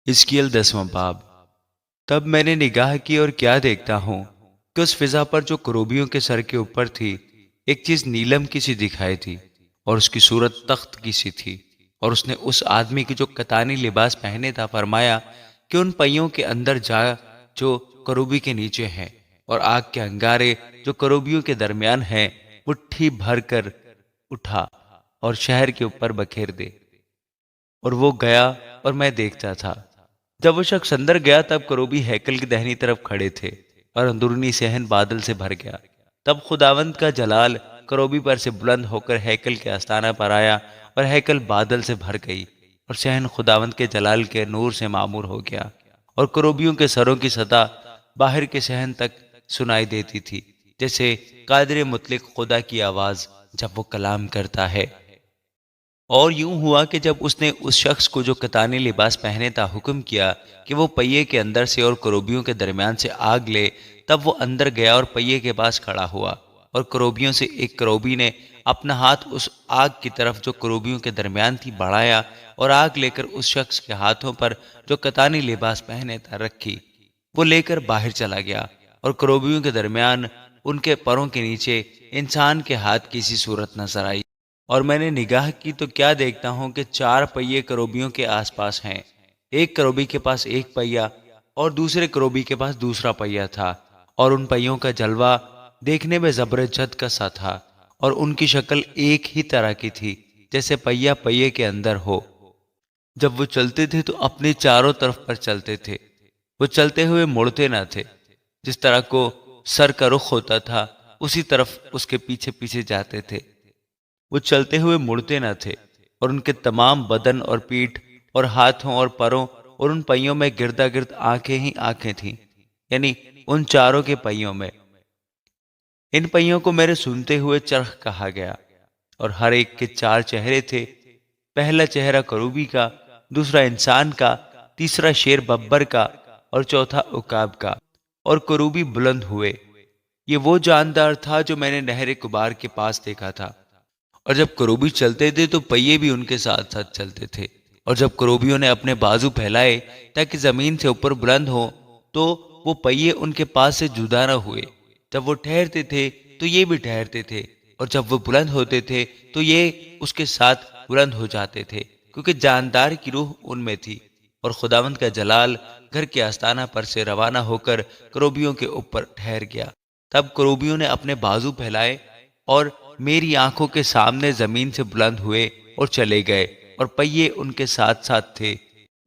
حزقیل 10واں باب۔ تب میں نے نگاہ کی اور کیا دیکھتا ہوں کہ اس فضا پر جو کروبیوں کے سر کے اوپر تھی، ایک چیز نیلم کی سی دکھائی تھی، اور اس کی صورت تخت کی سی تھی۔ اور اس نے اس آدمی کی جو کتانی لباس پہنے تھا فرمایا کہ ان پہیوں کے اندر جا جو کروبی کے نیچے ہیں، اور آگ کے انگارے جو کروبیوں کے درمیان ہیں مٹھی بھر کر اٹھا اور شہر کے اوپر بکھیر دے۔ اور وہ گیا اور میں دیکھتا تھا۔ جب وہ شخص اندر گیا تب کروبی ہیکل کی دہنی طرف کھڑے تھے، اور اندرونی صحن بادل سے بھر گیا۔ تب خداوند کا جلال کروبی پر سے بلند ہو کر ہیکل کے آستانہ پر آیا، اور ہیکل بادل سے بھر گئی، اور صحن خداوند کے جلال کے نور سے معمور ہو گیا، اور کروبیوں کے سروں کی صدا باہر کے صحن تک سنائی دیتی تھی، جیسے قادر مطلق خدا کی آواز جب وہ کلام کرتا ہے۔ اور یوں ہوا کہ جب اس نے اس شخص کو جو کتانی لباس پہنے تھا حکم کیا کہ وہ پہیے کے اندر سے اور کروبیوں کے درمیان سے آگ لے، تب وہ اندر گیا اور پہیے کے پاس کھڑا ہوا، اور کروبیوں سے ایک کروبی نے اپنا ہاتھ اس آگ کی طرف جو کروبیوں کے درمیان تھی بڑھایا، اور آگ لے کر اس شخص کے ہاتھوں پر جو کتانی لباس پہنے تھا رکھی۔ وہ لے کر باہر چلا گیا، اور کروبیوں کے درمیان ان کے پروں کے نیچے انسان کے ہاتھ کی سی صورت نظر آئی۔ اور میں نے نگاہ کی تو کیا دیکھتا ہوں کہ 4 پہیے کروبیوں کے آس پاس ہیں۔ ایک کروبی کے پاس ایک پہیا، اور دوسرے کروبی کے پاس دوسرا پہیا تھا، اور ان پہیوں کا جلوہ دیکھنے میں زبرجد کا سا تھا، اور ان کی شکل ایک ہی طرح کی تھی جیسے پہیا پہیے کے اندر ہو۔ جب وہ چلتے تھے تو اپنے چاروں طرف پر چلتے تھے، وہ چلتے ہوئے مڑتے نہ تھے، جس طرح کو سر کا رخ ہوتا تھا اسی طرف اس کے پیچھے پیچھے جاتے تھے۔ وہ چلتے ہوئے مڑتے نہ تھے، اور ان کے تمام بدن اور پیٹھ اور ہاتھوں اور پروں اور ان پہیوں میں گردا گرد آنکھیں ہی آنکھیں تھیں، یعنی ان چاروں کے پہیوں میں۔ ان پہیوں کو میرے سنتے ہوئے چرخ کہا گیا، اور ہر ایک کے 4 چہرے تھے، پہلا چہرہ کروبی کا، دوسرا انسان کا، تیسرا شیر ببر کا، اور چوتھا عقاب کا۔ اور کروبی بلند ہوئے۔ یہ وہ جاندار تھا جو میں نے نہر کبار کے پاس دیکھا تھا۔ اور جب کروبی چلتے تھے تو پہیے بھی ان کے ساتھ ساتھ چلتے تھے، اور جب کروبیوں نے اپنے بازو پھیلائے تاکہ زمین سے اوپر بلند ہو، تو وہ پہیے ان کے پاس سے جدا نہ ہوئے۔ جب وہ ٹھہرتے تھے تو یہ بھی ٹھہرتے تھے، اور جب وہ بلند ہوتے تھے تو یہ اس کے ساتھ بلند ہو جاتے تھے، کیونکہ جاندار کی روح ان میں تھی۔ اور خداوند کا جلال گھر کے آستانہ پر سے روانہ ہو کر کروبیوں کے اوپر ٹھہر گیا۔ تب کروبیوں نے اپنے بازو پھیلائے اور میری آنکھوں کے سامنے زمین سے بلند ہوئے اور چلے گئے، اور پہیے ان کے ساتھ ساتھ تھے،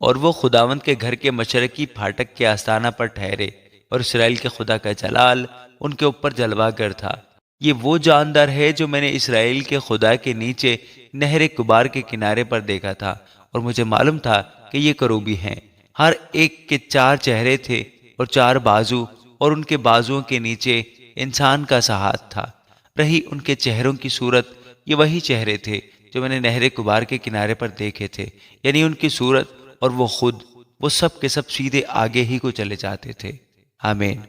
اور وہ خداوند کے گھر کے مشرقی پھاٹک کے آستانہ پر ٹھہرے، اور اسرائیل کے خدا کا جلال ان کے اوپر جلوہ گر تھا۔ یہ وہ جاندار ہے جو میں نے اسرائیل کے خدا کے نیچے نہر کبار کے کنارے پر دیکھا تھا، اور مجھے معلوم تھا کہ یہ کروبی ہیں۔ ہر ایک کے 4 چہرے تھے اور 4 بازو، اور ان کے بازوؤں کے نیچے انسان کا سا ہاتھ تھا۔ رہی ان کے چہروں کی صورت، یہ وہی چہرے تھے جو میں نے نہر کبار کے کنارے پر دیکھے تھے، یعنی ان کی صورت اور وہ خود، وہ سب کے سب سیدھے آگے ہی کو چلے جاتے تھے۔ آمین۔